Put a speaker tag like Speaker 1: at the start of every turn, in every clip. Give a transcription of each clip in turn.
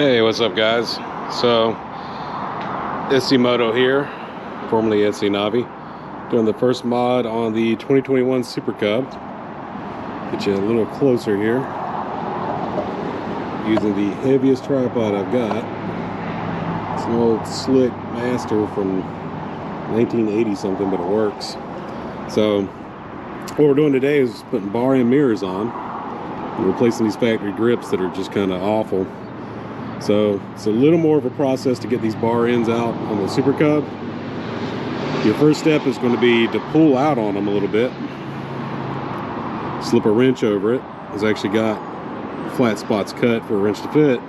Speaker 1: Hey, what's up, guys? So, Moto here, formerly Navi, doing the first mod on the 2021 Super Cub. Get you a little closer here. Using the heaviest tripod I've got. It's an old slick Master from 1980 something, but it works. So, what we're doing today is putting bar end mirrors on and replacing these factory grips that are just kind of awful. So it's a little more of a process to get these bar ends out on the Super Cub. Your first step is going to be to pull out on them a little bit. Slip a wrench over it. It's actually got flat spots cut for a wrench to fit.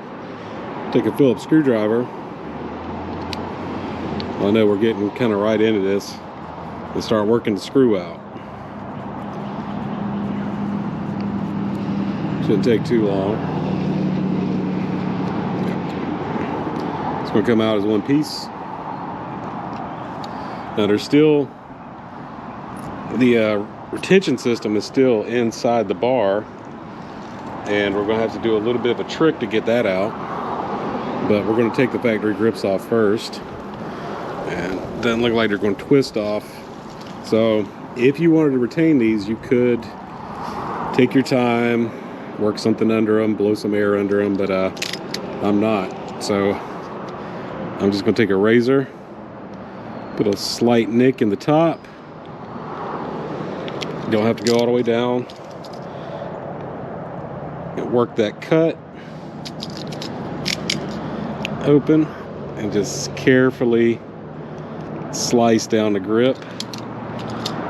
Speaker 1: Take a Phillips screwdriver. Well, I know we're getting kind of right into this. And start working the screw out. Shouldn't take too long. It's going to come out as one piece. Now there's still the retention system is still inside the bar, and we're going to have to do a little bit of a trick to get that out. But we're going to take the factory grips off first, and it doesn't look like they're going to twist off. So if you wanted to retain these, you could take your time, work something under them, blow some air under them, but I'm not. So I'm just going to take a razor, put a slight nick in the top. You don't have to go all the way down. And work that cut open and just carefully slice down the grip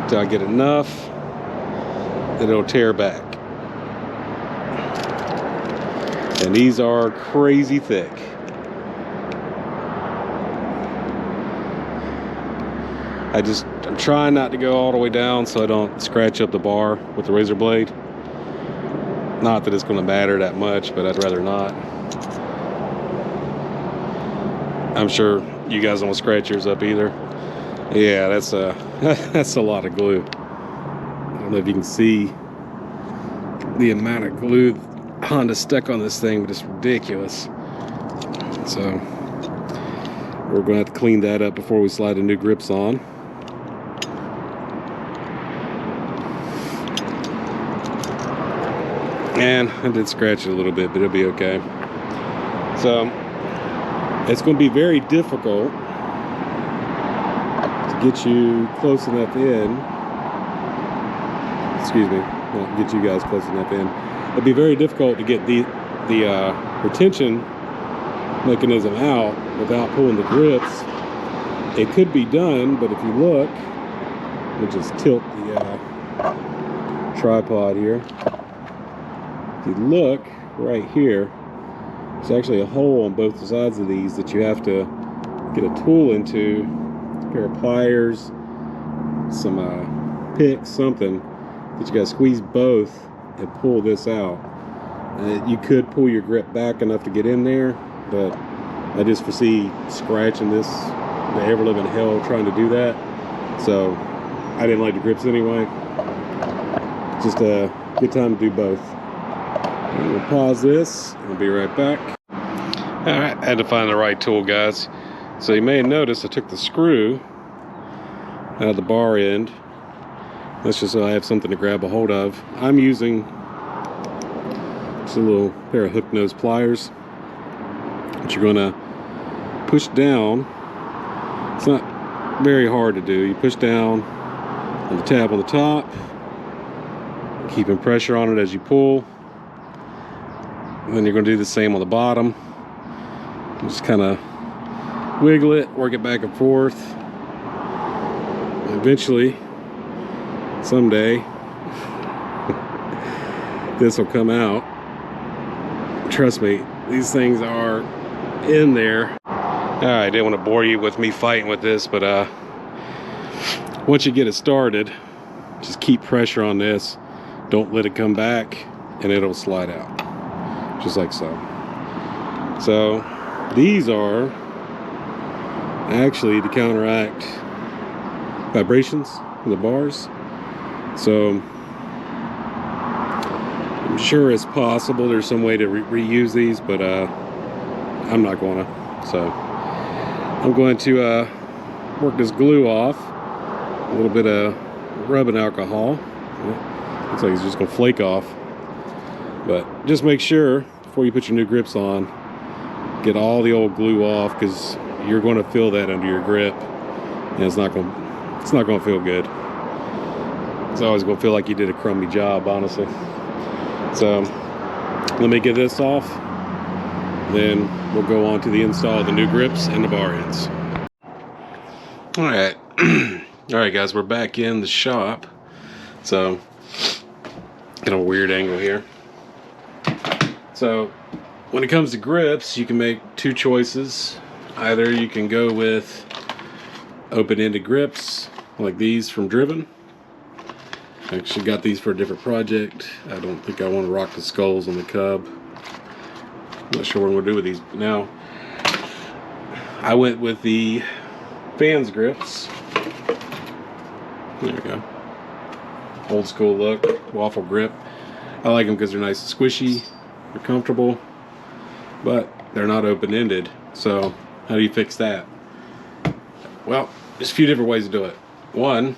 Speaker 1: until I get enough that it'll tear back. And these are crazy thick. I'm trying not to go all the way down so I don't scratch up the bar with the razor blade. Not that it's going to matter that much, but I'd rather not. I'm sure you guys don't want to scratch yours up either. Yeah, that's a lot of glue. I don't know if you can see the amount of glue Honda stuck on this thing, but it's ridiculous. So we're going to have to clean that up before we slide the new grips on. And I did scratch it a little bit, but it'll be okay. So it's going to be very difficult to get you close enough in. Excuse me, not get you guys close enough in. It'd be very difficult to get the retention mechanism out without pulling the grips. It could be done, but if you look, we'll just tilt the tripod here. If you look right here, there's actually a hole on both sides of these that you have to get a tool into, a pair of pliers, some picks, something that you got to squeeze both and pull this out. You could pull your grip back enough to get in there, but I just foresee scratching this the ever living hell trying to do that. So I didn't like the grips anyway. Just a good time to do both. We'll pause this. We'll be right back. All right, I had to find the right tool, guys. So you may have noticed I took the screw out of the bar end. That's just so I have something to grab a hold of. I'm using just a little pair of hook nose pliers, which you're gonna push down. It's not very hard to do. You push down on the tab on the top, keeping pressure on it as you pull. And then you're going to do the same on the bottom. Just kind of wiggle it, work it back and forth. And eventually, someday, this will come out. Trust me, these things are in there. I didn't want to bore you with me fighting with this, but once you get it started, just keep pressure on this. Don't let it come back, and it'll slide out. Just like so. So these are actually to counteract vibrations in the bars. So I'm sure it's possible there's some way to reuse these, but I'm not going to. So I'm going to work this glue off. A little bit of rubbing alcohol. Looks like it's just going to flake off. But just make sure before you put your new grips on, get all the old glue off, because you're going to feel that under your grip, and it's not going to feel good. It's always going to feel like you did a crummy job, honestly. So let me get this off, then we'll go on to the install of the new grips and the bar ends. All right. All right, guys, we're back in the shop. So, in a weird angle here. So, when it comes to grips, you can make two choices. Either you can go with open-ended grips like these from Driven. I actually got these for a different project. I don't think I want to rock the skulls on the Cub. I'm not sure what I'm going to do with these now. I went with the fans grips. There we go. Old school look, waffle grip. I like them because they're nice and squishy, they're comfortable, but they're not open-ended. So how do you fix that? Well, there's a few different ways to do it. One,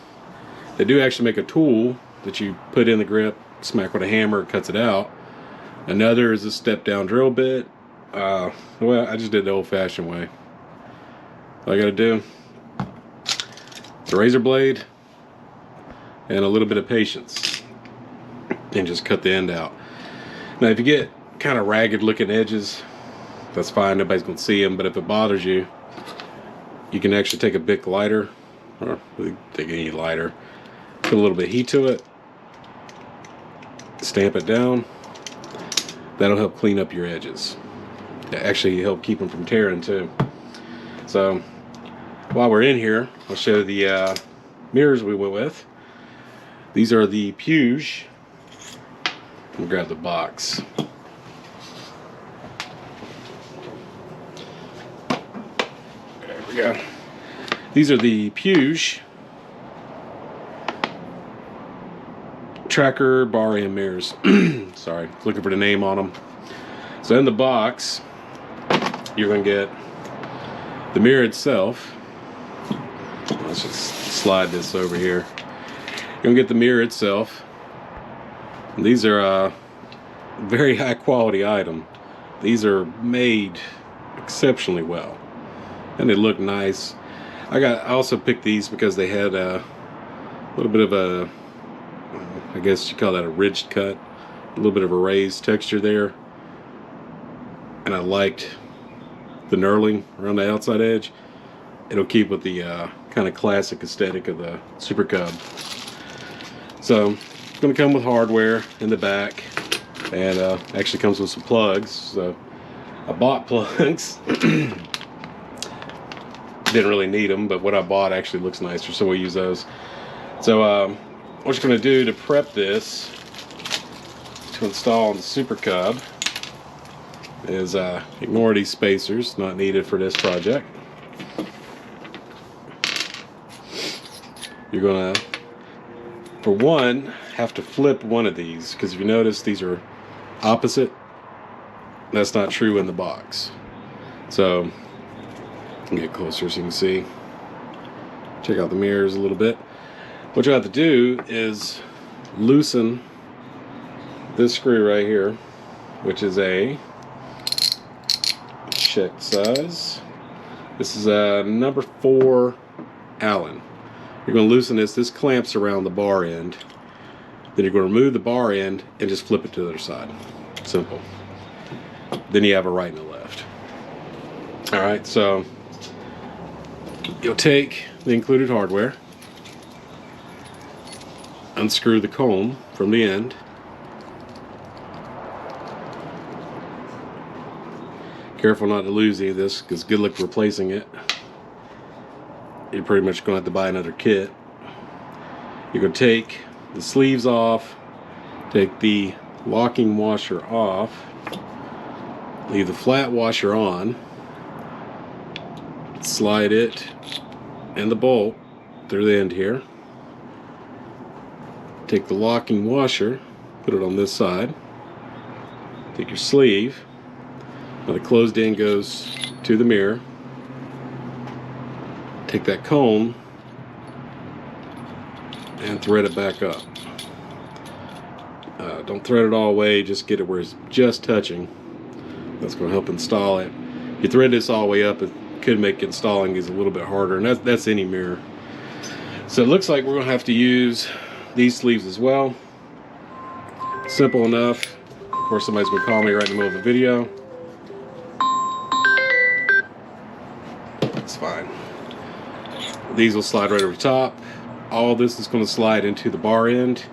Speaker 1: they do actually make a tool that you put in the grip, smack with a hammer, it cuts it out. Another is a step-down drill bit. Well, I just did the old-fashioned way. All I gotta do, it's a razor blade and a little bit of patience, and just cut the end out. Now, if you get kind of ragged looking edges, that's fine, nobody's gonna see them. But if it bothers you, you can actually take a Bic lighter, or take any lighter, put a little bit of heat to it, stamp it down. That'll help clean up your edges. Actually help keep them from tearing too. So while we're in here, I'll show the mirrors we went with. These are the Puig. I'll grab the box. There we go. These are the Puig tracker bar end mirrors. Sorry, looking for the name on them. So in the box, you're going to get the mirror itself. Let's just slide this over here. You're going to get the mirror itself. And these are a very high quality item. These are made exceptionally well, and they look nice. I also picked these because they had a little bit of a, I guess you call that a ridged cut, a little bit of a raised texture there, and I liked the knurling around the outside edge. It'll keep with the kind of classic aesthetic of the Super Cub. So it's going to come with hardware in the back, and actually comes with some plugs. So I bought plugs. Didn't really need them, but what I bought actually looks nicer, so we'll use those. So what you're going to do to prep this to install on the Super Cub is ignore these spacers, not needed for this project. You're going to, for one, have to flip one of these, because if you notice these are opposite. That's not true in the box. So I'll get closer so you can see. Check out the mirrors a little bit. What you have to do is loosen this screw right here, which is a check size. This is a number 4 Allen. You're going to loosen this. This clamps around the bar end. Then you're going to remove the bar end and just flip it to the other side. Simple. Then you have a right and a left. Alright, so you'll take the included hardware, unscrew the comb from the end, careful not to lose any of this, because good luck replacing it. You're pretty much going to have to buy another kit. You're going to take the sleeves off, take the locking washer off, leave the flat washer on, slide it and the bolt through the end here, take the locking washer, put it on this side, take your sleeve, Now the closed end goes to the mirror. Take that cone and thread it back up. Don't thread it all the way, just get it where it's just touching. That's going to help install it. If you thread this all the way up, it could make installing these a little bit harder, and that's any mirror. So it looks like we're going to have to use these sleeves as well. Simple enough. Of course, somebody's going to call me right in the middle of the video. It's fine. These will slide right over the top. All this is going to slide into the bar end.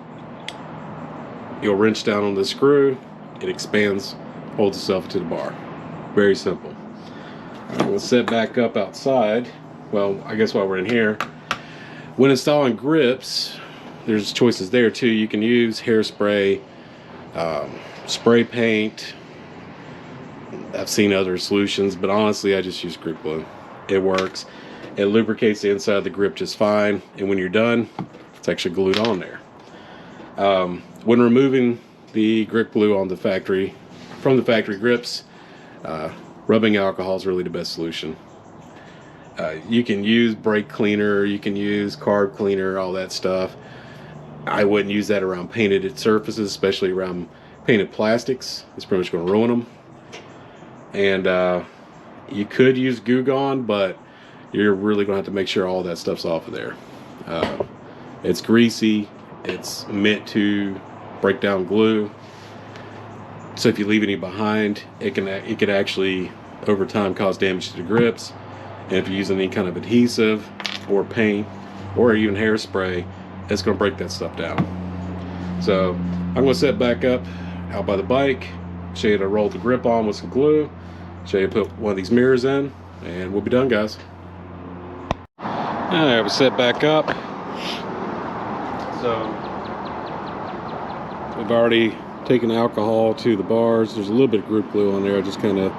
Speaker 1: You'll wrench down on the screw. It expands, holds itself to the bar. Very simple. We'll set back up outside. Well, I guess while we're in here, when installing grips, there's choices there too. You can use hairspray, spray paint. I've seen other solutions, but honestly, I just use grip glue. It works. It lubricates the inside of the grip just fine, and when you're done, it's actually glued on there. When removing the grip glue on the factory, from the factory grips, rubbing alcohol is really the best solution. You can use brake cleaner, you can use carb cleaner, all that stuff. I wouldn't use that around painted surfaces, especially around painted plastics. It's pretty much going to ruin them. And you could use Goo Gone, but you're really going to have to make sure all that stuff's off of there. It's greasy. It's meant to break down glue. So if you leave any behind, it could actually over time cause damage to the grips. And if you're using any kind of adhesive or paint or even hairspray, it's going to break that stuff down. So I'm going to set back up out by the bike, show you how to roll the grip on with some glue, show you how to put one of these mirrors in, and we'll be done, guys. Alright, we'll set back up. So we've already taken alcohol to the bars. There's a little bit of grip glue on there. I just kind of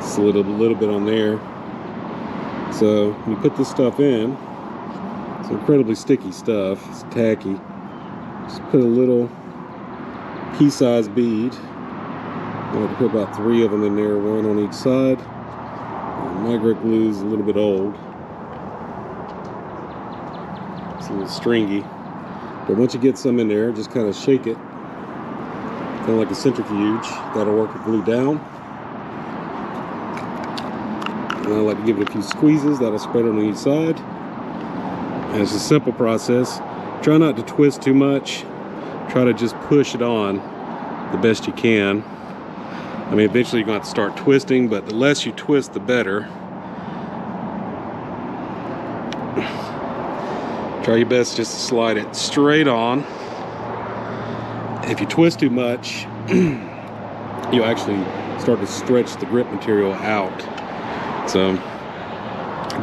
Speaker 1: slid a little bit on there. So when you put this stuff in, it's incredibly sticky stuff. It's tacky. Just put a little pea-sized bead. I like to put about 3 of them in there, 1 on each side. And my grip glue is a little bit old. It's a little stringy. But once you get some in there, just kind of shake it. Kind of like a centrifuge. That'll work the glue down. And I like to give it a few squeezes. That'll spread on each side. And it's a simple process. Try not to twist too much. Try to just push it on the best you can. I mean, eventually you're going to have to start twisting, but the less you twist, the better. Try your best just to slide it straight on. If you twist too much, you'll actually start to stretch the grip material out. So,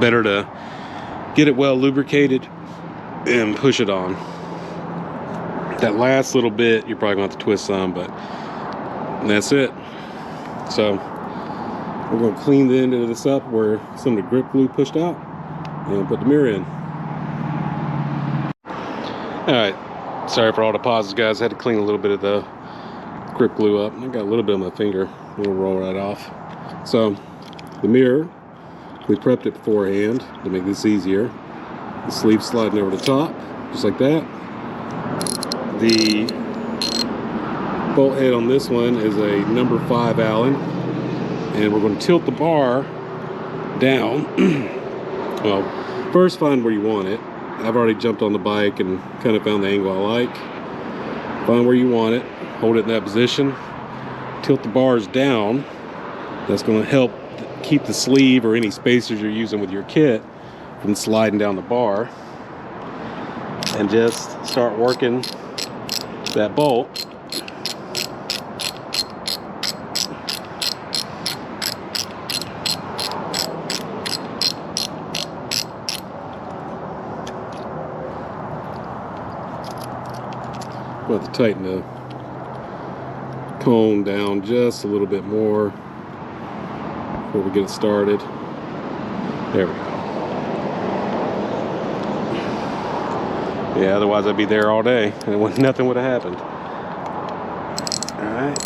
Speaker 1: better to get it well lubricated and push it on. That last little bit, you're probably going to have to twist some, but that's it. So, we're going to clean the end of this up where some of the grip glue pushed out and put the mirror in. Alright, sorry for all the pauses, guys. I had to clean a little bit of the grip glue up. I got a little bit on my finger. We'll roll right off. So, the mirror, we prepped it beforehand to make this easier. The sleeve sliding over the top, just like that. The bolt head on this one is a number 5 Allen, and we're going to tilt the bar down. Well, first find where you want it. I've already jumped on the bike and kind of found the angle I like. Find where you want it, hold it in that position, tilt the bars down. That's going to help keep the sleeve or any spacers you're using with your kit from sliding down the bar. And just start working that bolt. We'll have to tighten the cone down just a little bit more before we get it started. There we go. Yeah, otherwise I'd be there all day and nothing would have happened. All right.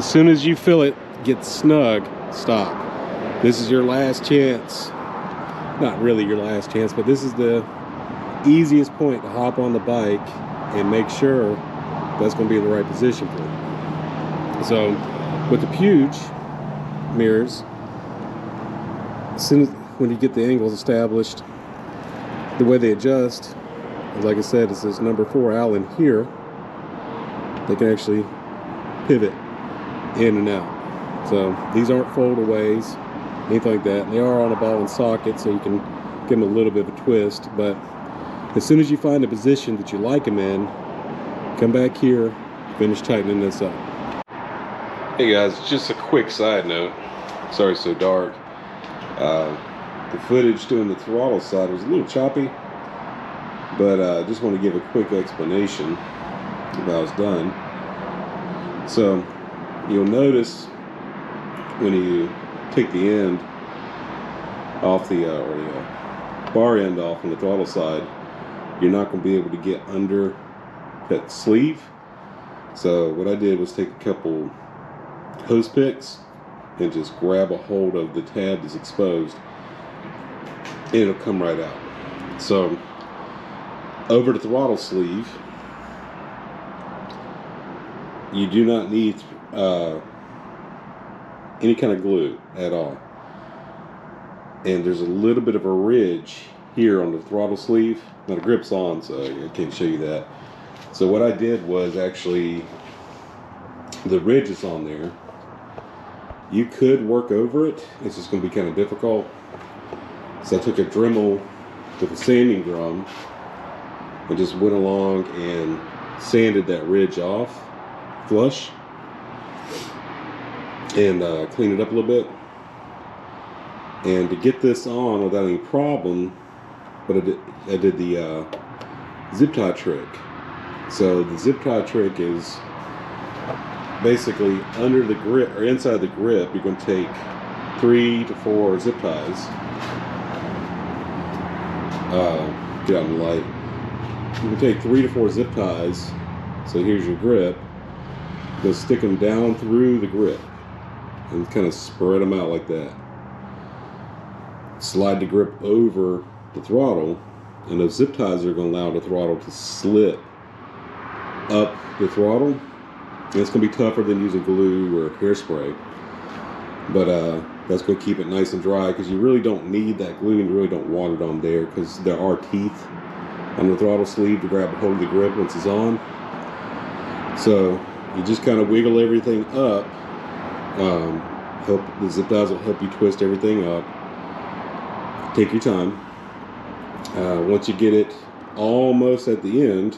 Speaker 1: As soon as you feel it get snug, stop. This is your last chance. Not really your last chance, but this is the easiest point to hop on the bike and make sure that's going to be in the right position for you. So with the Puig mirrors, as soon as when you get the angles established, the way they adjust, like I said, is this number 4 Allen here. They can actually pivot in and out. So these aren't foldaways, anything like that. And they are on a ball and socket, so you can give them a little bit of a twist. But as soon as you find a position that you like them in, come back here, finish tightening this up. Hey guys, just a quick side note. Sorry it's so dark. The footage doing the throttle side was a little choppy, but I just want to give a quick explanation of how it's done. So you'll notice when you take the end off the bar end off on the throttle side, you're not going to be able to get under that sleeve. So what I did was take a couple hose picks and just grab a hold of the tab that's exposed, and it'll come right out. So over the throttle sleeve, you do not need any kind of glue at all. And there's a little bit of a ridge here on the throttle sleeve. Now the grip's on, so I can't show you that. So what I did was actually, the ridge is on there. You could work over it. It's just going to be kind of difficult. So I took a Dremel with a sanding drum and just went along and sanded that ridge off flush and cleaned it up a little bit. And to get this on without any problem, but I did the zip tie trick. So the zip tie trick is basically under the grip, or inside the grip, you're going to take 3 to 4 zip ties. Get out in the light. You can take 3 to 4 zip ties. So here's your grip. You'll stick them down through the grip and kind of spread them out like that. Slide the grip over the throttle, and those zip ties are going to allow the throttle to slip up the throttle. And it's going to be tougher than using glue or hairspray, but that's going to keep it nice and dry, because you really don't need that glue and you really don't want it on there, because there are teeth on the throttle sleeve to grab a hold of the grip once it's on. So you just kind of wiggle everything up. The zip ties will help you twist everything up. Take your time. Once you get it almost at the end,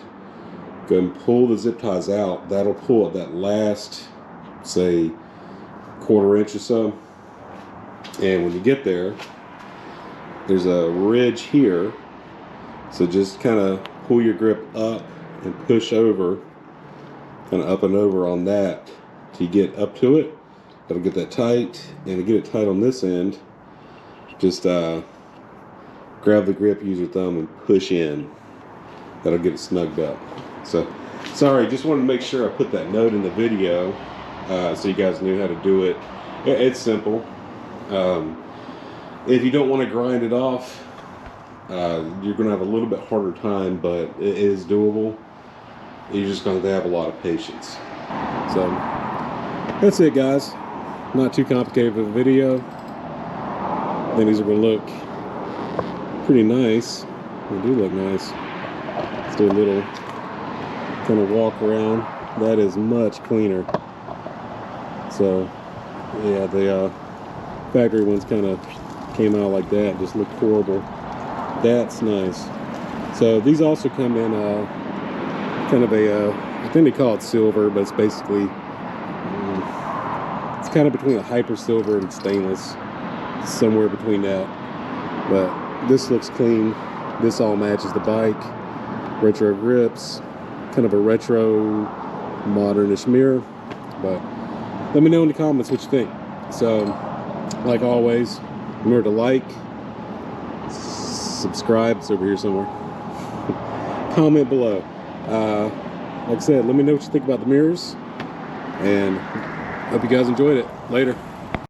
Speaker 1: go and pull the zip ties out. That'll pull at that last, say, 1/4 inch or so. And when you get there, there's a ridge here. So just kind of pull your grip up and push over, kind of up and over on that till you get up to it. That'll get that tight. And to get it tight on this end, just grab the grip, use your thumb, and push in. That'll get it snugged up. So, sorry, just wanted to make sure I put that note in the video so you guys knew how to do it. It's simple. If you don't want to grind it off, you're going to have a little bit harder time, but it is doable. You're just going to have a lot of patience. So, that's it, guys. Not too complicated of a video. I think these are going to look pretty nice. They do look nice. Let's do a little kind of walk around. That is much cleaner. So yeah, the factory ones kind of came out like that, just looked horrible. That's nice. So these also come in kind of a I think they call it silver, but it's basically it's kind of between a hyper silver and stainless, somewhere between that. But this looks clean. This all matches the bike. Retro grips, kind of a retro modernish mirror. But let me know in the comments what you think. So like always, remember to like, subscribe, it's over here somewhere. Comment below. Like I said, let me know what you think about the mirrors, and Hope you guys enjoyed it. Later.